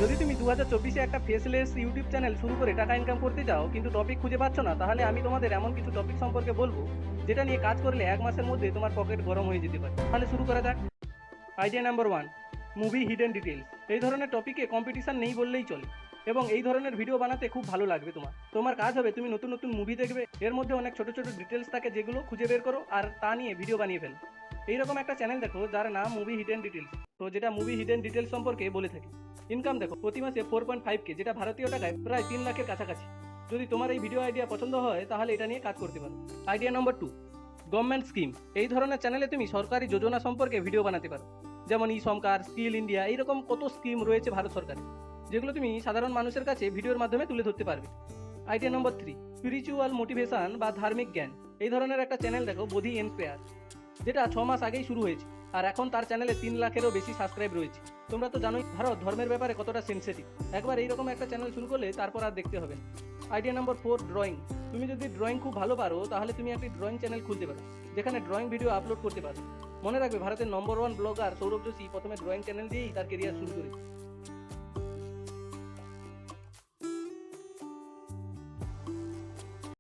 যদি তুমি 2024-এ একটা ফেসলেস ইউটিউব চ্যানেল শুরু করে টাকা ইনকাম করতে চাও কিন্তু টপিক খুঁজে পাচ্ছ না, তাহলে আমি তোমাদের এমন কিছু টপিক সম্পর্কে বলবো যেটা নিয়ে কাজ করলে 1 মাসের মধ্যে তোমার পকেট গরম হয়ে যেতে পারে। তাহলে শুরু করা যাক। Idea number 1, movie hidden details. এই ধরনের টপিকে কম্পিটিশন নেই বললেই চলে এবং এই ধরনের ভিডিও বানাতে খুব ভালো লাগবে। তোমার কাজ হবে তুমি নতুন নতুন মুভি দেখবে, এর মধ্যে অনেক ছোট ছোট ডিটেলস থাকে যেগুলো খুঁজে বের করো আর তা নিয়ে ভিডিও বানিয়ে ফেলো। এইরকম একটা চ্যানেল দেখো যার নাম মুভি হিডেন ডিটেলস, তো যেটা মুভি হিডেন ডিটেলস সম্পর্কে বলে থাকে। ইনকাম দেখো প্রতি মাসে 4.5K, যেটা ভারতীয় টাকায় প্রায় 3 লাখের কাছাকাছি। যদি তোমার এই ভিডিও আইডিয়া পছন্দ হয় তাহলে এটা নিয়ে কাজ করতে পারো। আইডিয়া নম্বর 2, গভর্নমেন্ট স্কিম। এই ধরনের চ্যানেলে তুমি সরকারি যোজনা সম্পর্কে ভিডিও বানাতে পারো, যেমন ই সমকার, স্কিল ইন্ডিয়া, এইরকম কত স্কিম রয়েছে ভারত সরকারের, যেগুলো তুমি সাধারণ মানুষের কাছে ভিডিওর মাধ্যমে তুলে ধরতে পারবে। আইডিয়া নম্বর 3, স্পিরিচুয়াল মোটিভেশন বা ধার্মিক জ্ঞান। এই ধরনের একটা চ্যানেল দেখো, বোধি ইন্সপায়ার, যেটা 6 মাস আগেই শুরু হয়েছে আর এখন তার চ্যানেলে 3 লাখেরও বেশি সাবস্ক্রাইব রয়েছে। তোমরা তো জানোই ভারত ধর্মের ব্যাপারে কতটা সেন্সিটিভ। একবার এইরকম একটা চ্যানেল শুরু করলে তারপর আর দেখতে হবে না। আইডিয়া নম্বর 4, ড্রয়িং। তুমি যদি ড্রয়িং খুব ভালো পারো তাহলে তুমি একটি ড্রয়িং চ্যানেল খুলতে পারো, যেখানে ড্রয়িং ভিডিও আপলোড করতে পারো। মনে রাখবে, ভারতের নম্বর 1 ব্লগার সৌরভ যোশী প্রথমে ড্রয়িং চ্যানেল দিয়েই তার কেরিয়ার শুরু করেছে।